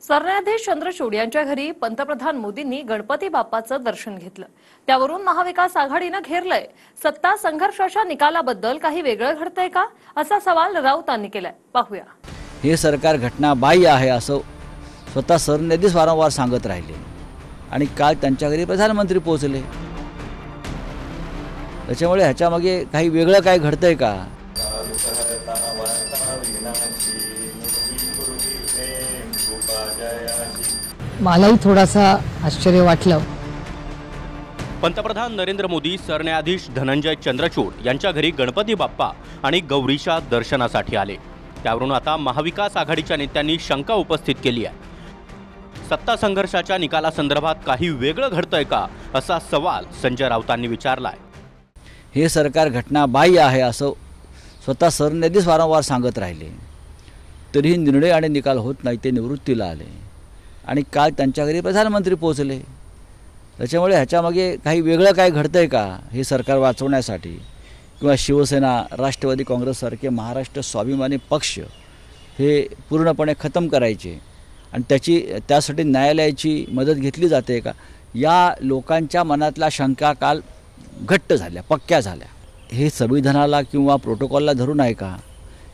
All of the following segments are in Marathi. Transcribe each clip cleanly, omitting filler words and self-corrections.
सरन्यायाधीश चंद्रचूड यांच्या घरी पंतप्रधान मोदींनी गणपती बाप्पाचं दर्शन घेतलं। त्यावरून महाविकास आघाडीनं घेरलंय। सत्ता संघर्षाच्या निकालाबद्दल काही वेगळं घडतंय का असा सवाल राऊतांनी केलाय। पाहूया। हे सरकार घटनाबाह्य आहे असं स्वतः सरन्यायाधीश वारंवार सांगत राहिले आणि काल त्यांच्या घरी प्रधानमंत्री पोहोचले। त्याच्यामुळे ह्याच्यामागे काही वेगळं काय घडतंय का? मलाही थोडासा आश्चर्य वाटलं। पंतप्रधान नरेंद्र मोदी सरन्यायाधीश धनंजय चंद्रचूड यांच्या घरी गणपती बाप्पा आणि गौरीच्या दर्शनासाठी आले। त्यावरून आता महाविकास आघाडीच्या नेत्यांनी शंका उपस्थित केली आहे। सत्ता संघर्षाच्या निकालासंदर्भात काही वेगळं घडतंय का असा सवाल संजय राऊतांनी विचारलाय। हे सरकार घटनाबाह्य आहे असं स्वतः सरन्यायाधीश वारंवार सांगत राहिले, तरीही निर्णय आणि निकाल होत नाही। ते निवृत्तीला आले आणि काल त्यांच्या घरी प्रधानमंत्री पोहोचले। त्याच्यामुळे ह्याच्यामागे काही वेगळं काय घडतंय का? हे सरकार वाचवण्यासाठी किंवा शिवसेना, राष्ट्रवादी काँग्रेससारखे महाराष्ट्र स्वाभिमानी पक्ष हे पूर्णपणे खतम करायचे आणि त्यासाठी न्यायालयाची मदत घेतली जाते का? या लोकांच्या मनातल्या शंका काल घट्ट झाल्या, पक्क्या झाल्या। हे संविधानाला किंवा प्रोटोकॉलला धरून आहे का,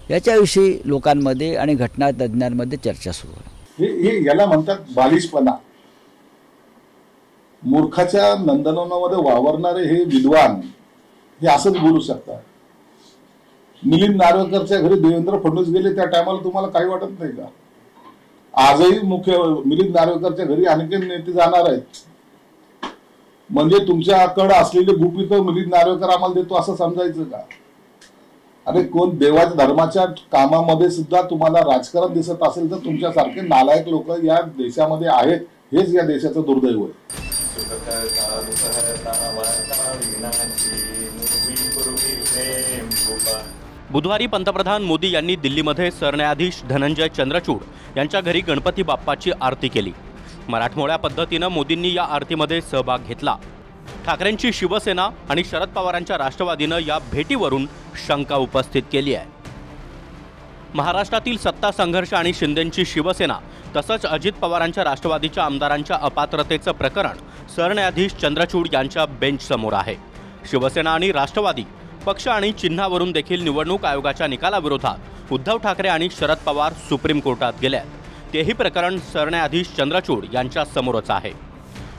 याच्याविषयी लोकांमध्ये आणि घटनातज्ञांमध्ये चर्चा सुरू आहे। हे याला म्हणतात बालिशपणा। मूर्खाच्या नंदनवनामध्ये वावरणारे हे विद्वान हे असंच बोलू शकतात। मिलिंद नार्वेकरच्या घरी देवेंद्र फडणवीस गेले त्या टायमाला तुम्हाला काही वाटत नाही का? आजही मिलिंद नार्वेकरच्या घरी आणखी नेते जाणार आहेत। म्हणजे तुमच्याकडे असलेली गुपित मिलिंद नार्वेकर आम्हाला देतो असं समजायचं का? अरे कोण देवाच्या धर्माच्या कामामध्ये सुद्धा तुम्हाला राजकारण दिसत असेल तर तुमच्यासारखे नालायक लोक या देशामध्ये आहेत। हेच या देशाचं दुर्दैव आहे। बुधवारी पंतप्रधान मोदी यांनी दिल्लीमध्ये सरन्यायाधीश धनंजय चंद्रचूड यांच्या घरी गणपती बाप्पाची आरती केली। मराठमोळ्या पद्धतीनं मोदींनी या आरतीमध्ये सहभाग घेतला। ठाकरेंची शिवसेना आणि शरद पवारांच्या राष्ट्रवादीनं या भेटीवरून शंका उपस्थित केली आहे। महाराष्ट्रातील सत्ता संघर्ष आणि शिंदेंची शिवसेना तसंच अजित पवारांच्या राष्ट्रवादीच्या आमदारांच्या अपात्रतेचं प्रकरण सरन्यायाधीश चंद्रचूड यांच्या बेंच समोर आहे। शिवसेना आणि राष्ट्रवादी पक्ष आणि चिन्हावरून देखील निवडणूक आयोगाच्या निकालाविरोधात उद्धव ठाकरे आणि शरद पवार सुप्रीम कोर्टात गेले। तेही प्रकरण सरन्यायाधीश चंद्रचूड यांच्या समोरच आहे।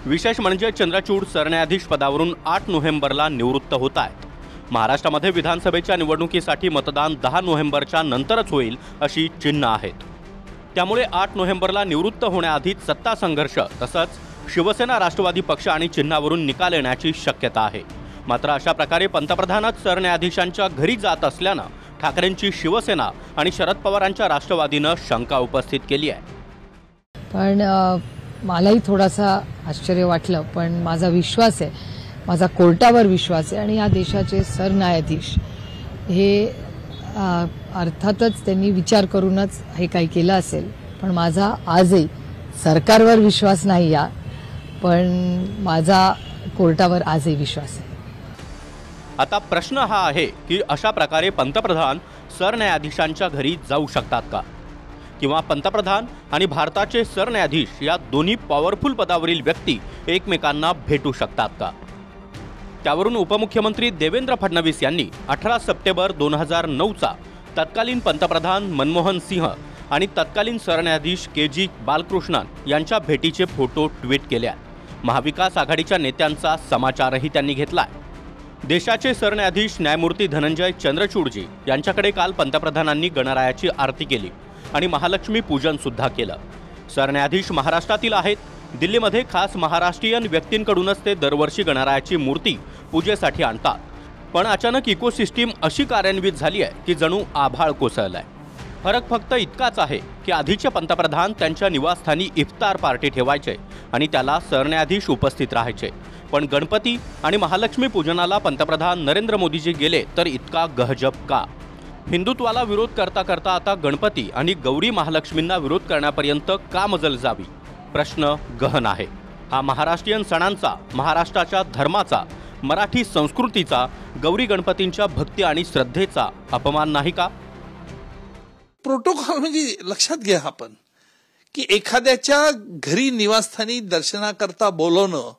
विशेष म्हणजे चंद्रचूड सरन्यायाधीश पदावरून 8 नोव्हेंबरला निवृत्त होत आहेत। महाराष्ट्रामध्ये विधानसभेच्या निवडणुकीसाठी मतदान 10 नोव्हेंबरच्या नंतरच होईल अशी चिन्ह आहेत। त्यामुळे 8 नोव्हेंबरला निवृत्त होण्याआधीच सत्ता संघर्ष तसंच शिवसेना राष्ट्रवादी पक्ष आणि चिन्हावरून निकाल येण्याची शक्यता आहे। मात्र अशा प्रकारे पंतप्रधानच सरन्यायाधीशांच्या घरी जात असल्यानं ठाकरेंची शिवसेना आणि शरद पवारांच्या राष्ट्रवादीनं शंका उपस्थित केली आहे। पण मलाही थोडासा आश्चर्य वाटलं, पण माझा विश्वास आहे, माझा कोर्टावर विश्वास आहे आणि या देशाचे सरन्यायाधीश हे अर्थातच त्यांनी विचार करूनच हे काही केलं असेल। पण माझा आजही सरकारवर विश्वास नाही या, पण माझा कोर्टावर आजही विश्वास आहे। आता प्रश्न हा आहे की अशा प्रकारे पंतप्रधान सरन्यायाधीशांच्या घरी जाऊ शकतात का, किंवा पंतप्रधान आणि भारताचे सरन्यायाधीश या दोन्ही पॉवरफुल पदावरील व्यक्ती एकमेकांना भेटू शकतात का? त्यावरून उपमुख्यमंत्री देवेंद्र फडणवीस यांनी 18 सप्टेंबर 2009चा तत्कालीन पंतप्रधान मनमोहन सिंह आणि तत्कालीन सरन्यायाधीश KG बालकृष्णन यांच्या भेटीचे फोटो ट्विट केले। महाविकास आघाडीच्या नेत्यांचा समाचारही त्यांनी घेतलाय। देशाचे सरन्यायाधीश न्यायमूर्ती धनंजय चंद्रचूडजी यांच्याकडे काल पंतप्रधानांनी गणरायाची आरती केली आणि महालक्ष्मी पूजन सुद्धा केलं। सरन्यायाधीश महाराष्ट्रातील आहेत। दिल्लीमध्ये खास महाराष्ट्रीयन व्यक्तींकडूनच ते दरवर्षी गणरायाची मूर्ती पूजेसाठी आणतात। पण अचानक इकोसिस्टीम अशी कार्यान्वित झाली आहे की जणू आभाळ कोसळलाय। फरक फक्त इतकाच आहे की आधीचे पंतप्रधान त्यांच्या निवासस्थानी इफ्तार पार्टी ठेवायचे आणि त्याला सरन्यायाधीश उपस्थित राहायचे, पण गणपती आणि महालक्ष्मी पूजनाला पंतप्रधान नरेंद्र मोदीजी गेले तर इतका गहजब का? हिंदुत्वाला विरोध करता करता आता गणपती आणि गौरी महालक्ष्मींना विरोध करण्यापर्यंत का मजल जावी? प्रश्न गहन आहे। हा महाराष्ट्रीयन सणांचा, महाराष्ट्राच्या धर्माचा, मराठी संस्कृतीचा, गौरी गणपतींच्या भक्ती आणि श्रद्धेचा अपमान नाही का? प्रोटोकॉल म्हणजे लक्षात घ्या आपण की एखाद्याच्या घरी निवासस्थानी दर्शनाकरता बोलवणं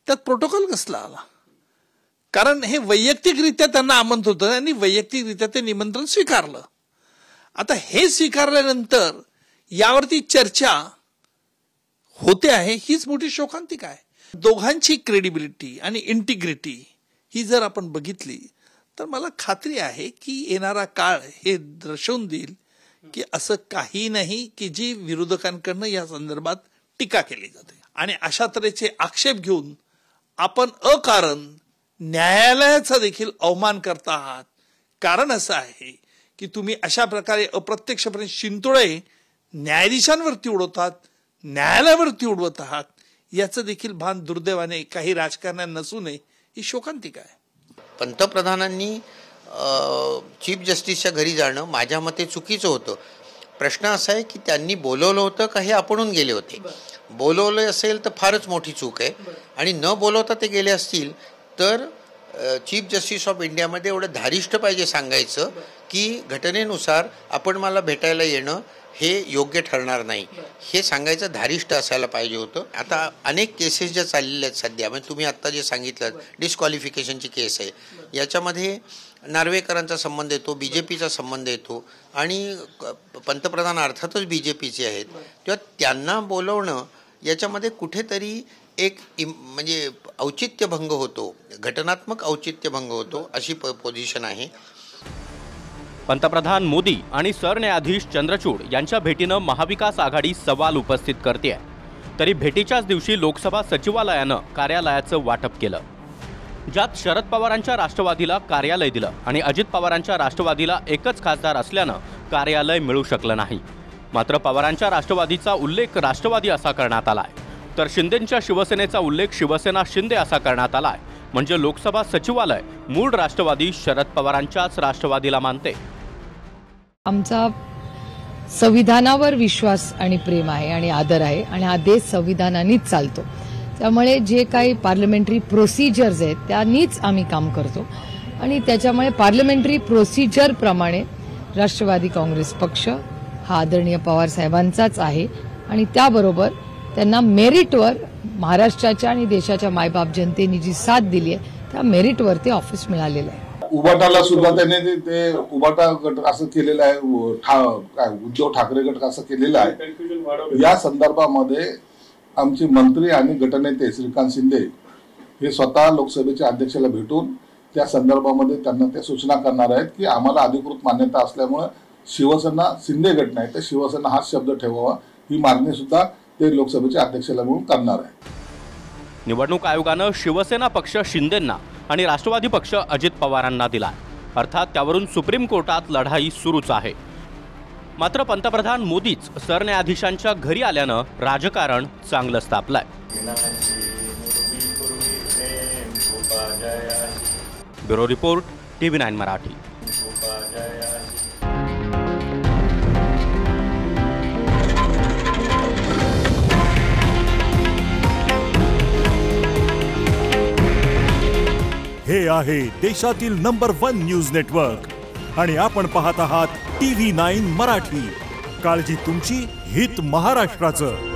त्यात प्रोटोकॉल कसला आला? कारण हे वैयक्तिकरित्या त्यांना आमंत्रित होतं आणि वैयक्तिकरित्या ते निमंत्रण स्वीकारलं. आता हे स्वीकारल्यानंतर यावरती चर्चा होते आहे, हीच मोठी शोकांतिका आहे. दोघांची क्रेडिबिलिटी आणि इंटिग्रिटी ही जर आपण बघितली तर मला खात्री आहे की येणारा काळ हे दर्शवून देईल की असं काही नाही की जी विरोधकांकडनं या संदर्भात टीका केली जाते. आणि अशा तऱ्हेचे आक्षेप घेऊन आपण अकारण न्यायालयाचा देखील अवमान करता आहात. कारण असं आहे की तुम्ही अशा प्रकारे अप्रत्यक्षपणे शिंतोडे न्यायाधीशांवरती उडवतात, न्यायालयावरती उडवत आहात. याचं देखील भान दुर्दैवाने काही राजकारण्यांना नसू नये ही शोकांतिका आहे. पंतप्रधानांनी चीफ जस्टिसच्या घरी जाणं माझ्या मते चुकीचं होतं. प्रश्न असा आहे की त्यांनी बोलवलं होतं का हे आपणून गेले होते. बोलवलं असेल तर फारच मोठी चूक आहे, आणि न बोलवता ते गेले असतील तर चीफ जस्टिस ऑफ इंडियामध्ये एवढं धारिष्ट पाहिजे सांगायचं की घटनेनुसार आपण मला भेटायला येणं हे योग्य ठरणार नाही, हे सांगायचं धारिष्ट असायला पाहिजे होतं. आता अनेक केसेस ज्या चाललेल्या आहेत सध्या, म्हणजे तुम्ही आत्ता जे सांगितलं डिस्क्वालिफिकेशनची केस आहे, याच्यामध्ये नार्वेकरांचा संबंध येतो, BJPचा संबंध येतो, आणि पंतप्रधान अर्थातच BJPचे आहेत, तेव्हा त्यांना बोलवणं याच्यामध्ये कुठेतरी एक म्हणजे औचित्यभंग होतो, घटनात्मक औचित्यभंग होतो, अशी पोझिशन आहे. पंतप्रधान मोदी आणि सरन्यायाधीश चंद्रचूड यांच्या भेटीनं महाविकास आघाडी सवाल उपस्थित करते आहे. तरी भेटीच्याच दिवशी लोकसभा सचिवालयानं कार्यालयाचं वाटप केलं, ज्यात शरद पवारांच्या राष्ट्रवादीला कार्यालय दिलं आणि अजित पवारांच्या राष्ट्रवादीला एकच खासदार असल्यानं कार्यालय मिळू शकलं नाही. मात्र पवारांच्या राष्ट्रवादीचा उल्लेख राष्ट्रवादी असा करण्यात आलाय, तर शिंदेंच्या शिवसेनेचा उल्लेख शिवसेना शिंदे असा करण्यात आलाय. म्हणजे लोकसभा सचिवालय मूळ राष्ट्रवादी शरद पवारांच्याच राष्ट्रवादीला मानते. आमचा संविधानावर विश्वास आणि प्रेम आहे आणि आदर आहे, आणि हा देश संविधानानेच चालतो. त्यामुळे जे काही पार्लमेंटरी प्रोसिजर्स आहेत त्यांनीच आम्ही काम करतो, आणि त्याच्यामुळे पार्लमेंटरी प्रोसिजरप्रमाणे राष्ट्रवादी काँग्रेस पक्ष हा आदरणीय पवार साहेबांचाच आहे, आणि त्याबरोबर त्यांना मेरिटवर महाराष्ट्राच्या आणि देशाच्या मायबाप जनतेने जी साथ दिली आहे त्या मेरिटवर ते ऑफिस मिळालेलं आहे. उबाटाला सुद्धा त्याने ते उबाटा गट असं केलेलं आहे, काय उद्धव ठाकरे गट असं केलेलं आहे. या संदर्भामध्ये आमचे मंत्री आणि गटनेते श्रीकांत शिंदे हे स्वतः लोकसभेच्या अध्यक्षाला भेटून त्या संदर्भामध्ये त्यांना त्या सूचना करणार आहेत की आम्हाला अधिकृत मान्यता असल्यामुळे शिवसेना शिंदे गट नाही तर शिवसेना हाच शब्द ठेवावा, ही मागणी सुद्धा ते लोकसभेच्या अध्यक्षाला म्हणून करणार आहे. निवडणूक आयोगानं शिवसेना पक्ष शिंदेंना आणि राष्ट्रवादी पक्ष अजित पवारांना दिला, अर्थात त्यावरून सुप्रीम कोर्टात लढाई सुरूच आहे. मात्र पंतप्रधान मोदीच सरन्यायाधीशांच्या घरी आल्यानं राजकारण चांगलंच तापलंय. Bureau report, TV9 Marathi. हे आहे देशातील नंबर 1 न्यूज नेटवर्क, आणि आपण पाहत आहात TV9 मराठी. काळजी तुमची, हित महाराष्ट्राचं.